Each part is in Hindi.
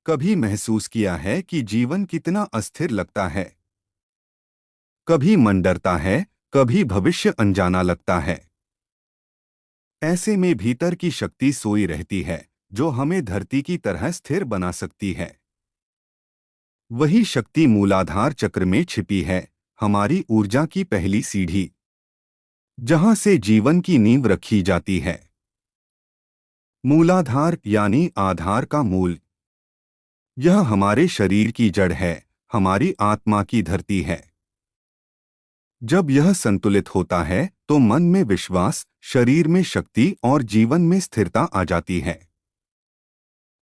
कभी महसूस किया है कि जीवन कितना अस्थिर लगता है। कभी मन डरता है, कभी भविष्य अनजाना लगता है। ऐसे में भीतर की शक्ति सोई रहती है, जो हमें धरती की तरह स्थिर बना सकती है। वही शक्ति मूलाधार चक्र में छिपी है, हमारी ऊर्जा की पहली सीढ़ी, जहां से जीवन की नींव रखी जाती है। मूलाधार यानी आधार का मूल। यह हमारे शरीर की जड़ है, हमारी आत्मा की धरती है। जब यह संतुलित होता है तो मन में विश्वास, शरीर में शक्ति और जीवन में स्थिरता आ जाती है।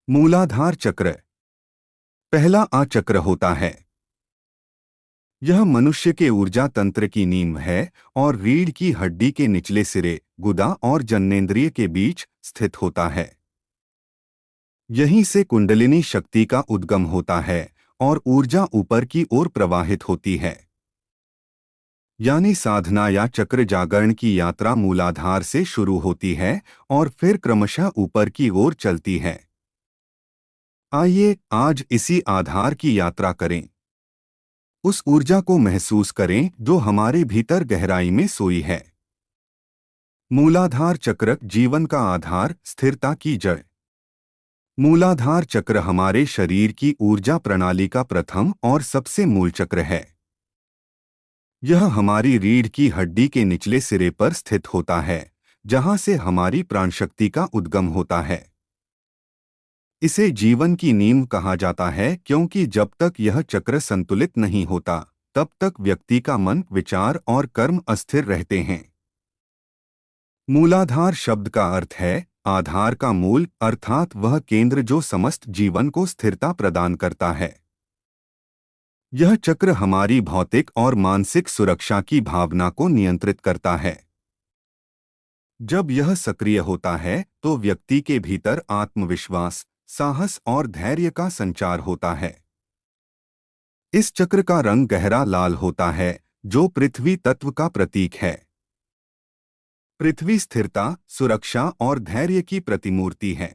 मूलाधार चक्र पहला आ चक्र होता है। यह मनुष्य के ऊर्जा तंत्र की नींव है और रीढ़ की हड्डी के निचले सिरे, गुदा और जननेंद्रिय के बीच स्थित होता है। यहीं से कुंडलिनी शक्ति का उद्गम होता है और ऊर्जा ऊपर की ओर प्रवाहित होती है। यानी साधना या चक्र जागरण की यात्रा मूलाधार से शुरू होती है और फिर क्रमशः ऊपर की ओर चलती है। आइए आज इसी आधार की यात्रा करें। उस ऊर्जा को महसूस करें जो हमारे भीतर गहराई में सोई है। मूलाधार चक्र जीवन का आधार, स्थिरता की जड़। मूलाधार चक्र हमारे शरीर की ऊर्जा प्रणाली का प्रथम और सबसे मूल चक्र है। यह हमारी रीढ़ की हड्डी के निचले सिरे पर स्थित होता है, जहां से हमारी प्राणशक्ति का उद्गम होता है। इसे जीवन की नींव कहा जाता है क्योंकि जब तक यह चक्र संतुलित नहीं होता, तब तक व्यक्ति का मन, विचार और कर्म अस्थिर रहते हैं। मूलाधार शब्द का अर्थ है आधार का मूल, अर्थात वह केंद्र जो समस्त जीवन को स्थिरता प्रदान करता है। यह चक्र हमारी भौतिक और मानसिक सुरक्षा की भावना को नियंत्रित करता है। जब यह सक्रिय होता है तो व्यक्ति के भीतर आत्मविश्वास, साहस और धैर्य का संचार होता है। इस चक्र का रंग गहरा लाल होता है, जो पृथ्वी तत्व का प्रतीक है। पृथ्वी स्थिरता, सुरक्षा और धैर्य की प्रतिमूर्ति है।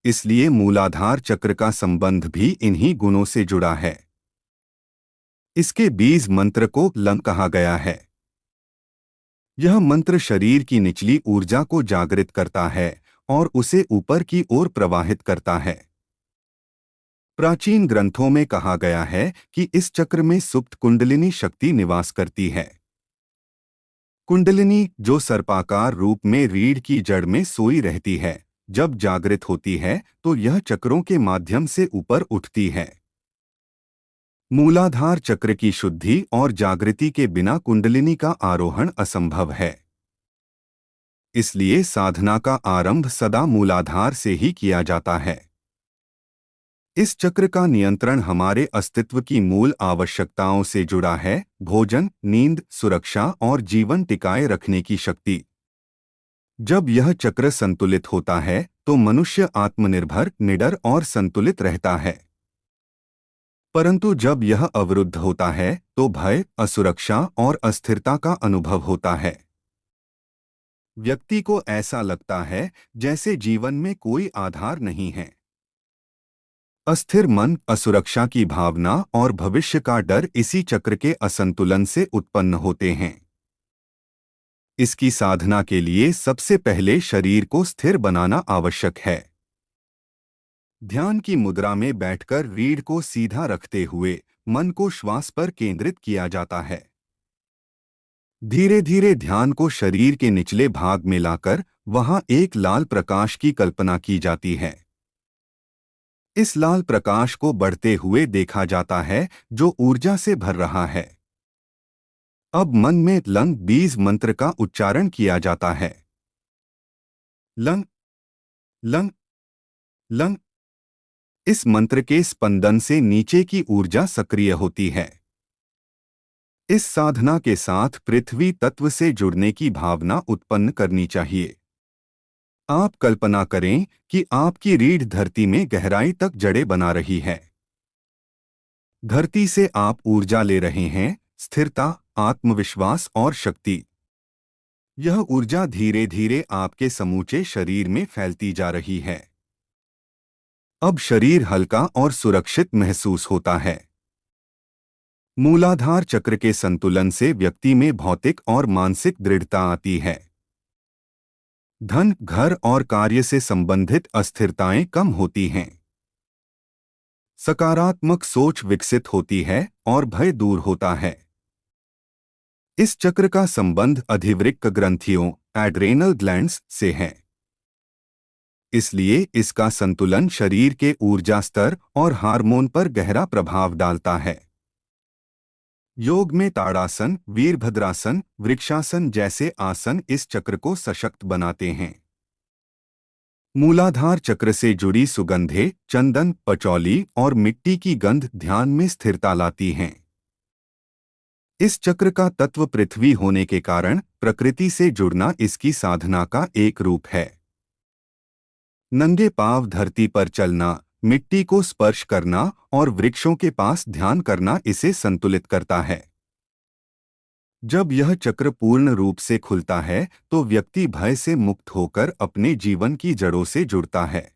इसलिए मूलाधार चक्र का संबंध भी इन्हीं गुणों से जुड़ा है। इसके बीज मंत्र को लंग कहा गया है। यह मंत्र शरीर की निचली ऊर्जा को जागृत करता है और उसे ऊपर की ओर प्रवाहित करता है। प्राचीन ग्रंथों में कहा गया है कि इस चक्र में सुप्त कुंडलिनी शक्ति निवास करती है। कुंडलिनी, जो सर्पाकार रूप में रीढ़ की जड़ में सोई रहती है, जब जागृत होती है तो यह चक्रों के माध्यम से ऊपर उठती है। मूलाधार चक्र की शुद्धि और जागृति के बिना कुंडलिनी का आरोहण असंभव है। इसलिए साधना का आरंभ सदा मूलाधार से ही किया जाता है। इस चक्र का नियंत्रण हमारे अस्तित्व की मूल आवश्यकताओं से जुड़ा है: भोजन, नींद, सुरक्षा और जीवन टिकाए रखने की शक्ति। जब यह चक्र संतुलित होता है तो मनुष्य आत्मनिर्भर, निडर और संतुलित रहता है। परंतु जब यह अवरुद्ध होता है तो भय, असुरक्षा और अस्थिरता का अनुभव होता है। व्यक्ति को ऐसा लगता है जैसे जीवन में कोई आधार नहीं है। अस्थिर मन, असुरक्षा की भावना और भविष्य का डर इसी चक्र के असंतुलन से उत्पन्न होते हैं। इसकी साधना के लिए सबसे पहले शरीर को स्थिर बनाना आवश्यक है। ध्यान की मुद्रा में बैठकर रीढ़ को सीधा रखते हुए मन को श्वास पर केंद्रित किया जाता है। धीरे धीरे ध्यान को शरीर के निचले भाग में लाकर वहां एक लाल प्रकाश की कल्पना की जाती है। इस लाल प्रकाश को बढ़ते हुए देखा जाता है, जो ऊर्जा से भर रहा है। अब मन में लंग बीज मंत्र का उच्चारण किया जाता है। Lung, lung, lung. इस मंत्र के स्पंदन से नीचे की ऊर्जा सक्रिय होती है। इस साधना के साथ पृथ्वी तत्व से जुड़ने की भावना उत्पन्न करनी चाहिए। आप कल्पना करें कि आपकी रीढ़ धरती में गहराई तक जड़ें बना रही है। धरती से आप ऊर्जा ले रहे हैं, स्थिरता, आत्मविश्वास और शक्ति। यह ऊर्जा धीरे धीरे आपके समूचे शरीर में फैलती जा रही है। अब शरीर हल्का और सुरक्षित महसूस होता है। मूलाधार चक्र के संतुलन से व्यक्ति में भौतिक और मानसिक दृढ़ता आती है। धन, घर और कार्य से संबंधित अस्थिरताएं कम होती हैं। सकारात्मक सोच विकसित होती है और भय दूर होता है। इस चक्र का संबंध अधिवृक्क ग्रंथियों एड्रेनल ग्लैंड्स से है। इसलिए इसका संतुलन शरीर के ऊर्जा स्तर और हार्मोन पर गहरा प्रभाव डालता है। योग में ताड़ासन, वीरभद्रासन, वृक्षासन जैसे आसन इस चक्र को सशक्त बनाते हैं। मूलाधार चक्र से जुड़ी सुगंधें, चंदन, पचौली और मिट्टी की गंध ध्यान में स्थिरता लाती हैं। इस चक्र का तत्व पृथ्वी होने के कारण प्रकृति से जुड़ना इसकी साधना का एक रूप है। नंगे पांव धरती पर चलना, मिट्टी को स्पर्श करना और वृक्षों के पास ध्यान करना इसे संतुलित करता है। जब यह चक्र पूर्ण रूप से खुलता है तो व्यक्ति भय से मुक्त होकर अपने जीवन की जड़ों से जुड़ता है।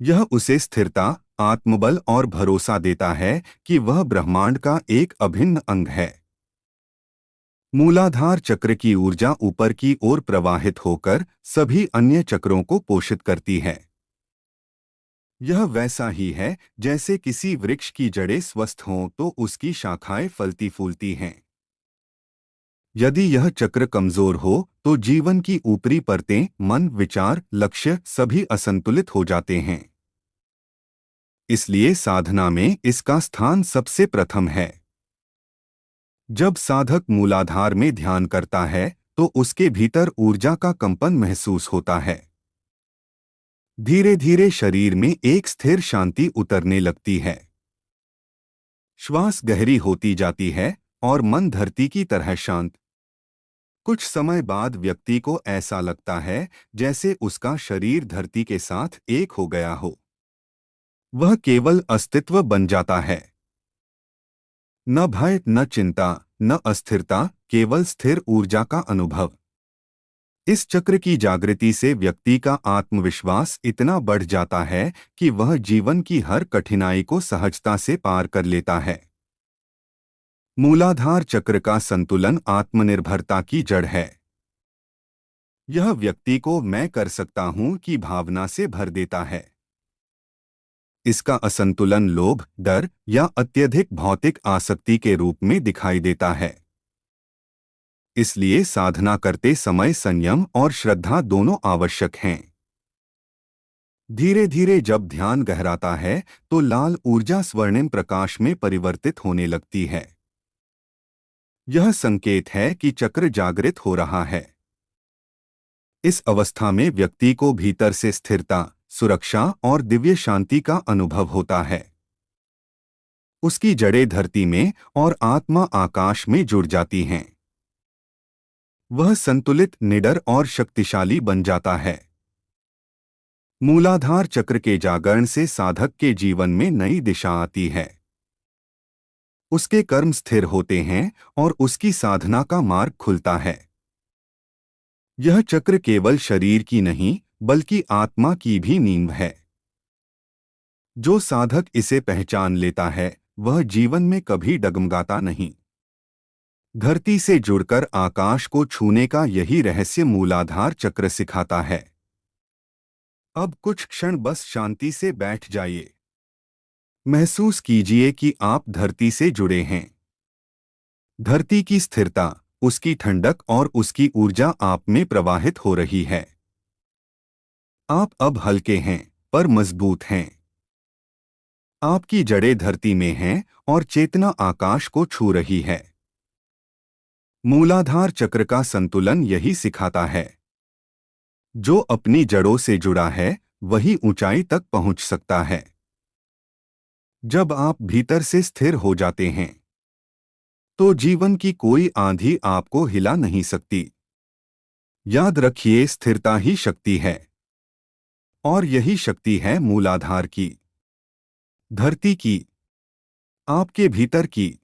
यह उसे स्थिरता, आत्मबल और भरोसा देता है कि वह ब्रह्मांड का एक अभिन्न अंग है। मूलाधार चक्र की ऊर्जा ऊपर की ओर प्रवाहित होकर सभी अन्य चक्रों को पोषित करती है। यह वैसा ही है जैसे किसी वृक्ष की जड़ें स्वस्थ हों तो उसकी शाखाएं फलती फूलती हैं। यदि यह चक्र कमजोर हो तो जीवन की ऊपरी परतें, मन, विचार, लक्ष्य सभी असंतुलित हो जाते हैं। इसलिए साधना में इसका स्थान सबसे प्रथम है। जब साधक मूलाधार में ध्यान करता है तो उसके भीतर ऊर्जा का कंपन महसूस होता है। धीरे धीरे शरीर में एक स्थिर शांति उतरने लगती है। श्वास गहरी होती जाती है और मन धरती की तरह शांत। कुछ समय बाद व्यक्ति को ऐसा लगता है जैसे उसका शरीर धरती के साथ एक हो गया हो। वह केवल अस्तित्व बन जाता है। न भय, न चिंता, न अस्थिरता, केवल स्थिर ऊर्जा का अनुभव। इस चक्र की जागृति से व्यक्ति का आत्मविश्वास इतना बढ़ जाता है कि वह जीवन की हर कठिनाई को सहजता से पार कर लेता है। मूलाधार चक्र का संतुलन आत्मनिर्भरता की जड़ है। यह व्यक्ति को मैं कर सकता हूं की भावना से भर देता है। इसका असंतुलन लोभ, डर या अत्यधिक भौतिक आसक्ति के रूप में दिखाई देता है। इसलिए साधना करते समय संयम और श्रद्धा दोनों आवश्यक हैं। धीरे धीरे जब ध्यान गहराता है तो लाल ऊर्जा स्वर्णिम प्रकाश में परिवर्तित होने लगती है। यह संकेत है कि चक्र जागृत हो रहा है। इस अवस्था में व्यक्ति को भीतर से स्थिरता, सुरक्षा और दिव्य शांति का अनुभव होता है। उसकी जड़ें धरती में और आत्मा आकाश में जुड़ जाती हैं। वह संतुलित, निडर और शक्तिशाली बन जाता है। मूलाधार चक्र के जागरण से साधक के जीवन में नई दिशा आती है। उसके कर्म स्थिर होते हैं और उसकी साधना का मार्ग खुलता है। यह चक्र केवल शरीर की नहीं बल्कि आत्मा की भी नींव है। जो साधक इसे पहचान लेता है वह जीवन में कभी डगमगाता नहीं। धरती से जुड़कर आकाश को छूने का यही रहस्य मूलाधार चक्र सिखाता है। अब कुछ क्षण बस शांति से बैठ जाइए। महसूस कीजिए कि आप धरती से जुड़े हैं। धरती की स्थिरता, उसकी ठंडक और उसकी ऊर्जा आप में प्रवाहित हो रही है। आप अब हल्के हैं पर मजबूत हैं। आपकी जड़ें धरती में हैं और चेतना आकाश को छू रही है। मूलाधार चक्र का संतुलन यही सिखाता है। जो अपनी जड़ों से जुड़ा है वही ऊंचाई तक पहुंच सकता है। जब आप भीतर से स्थिर हो जाते हैं तो जीवन की कोई आंधी आपको हिला नहीं सकती। याद रखिए, स्थिरता ही शक्ति है और यही शक्ति है मूलाधार की, धरती की, आपके भीतर की।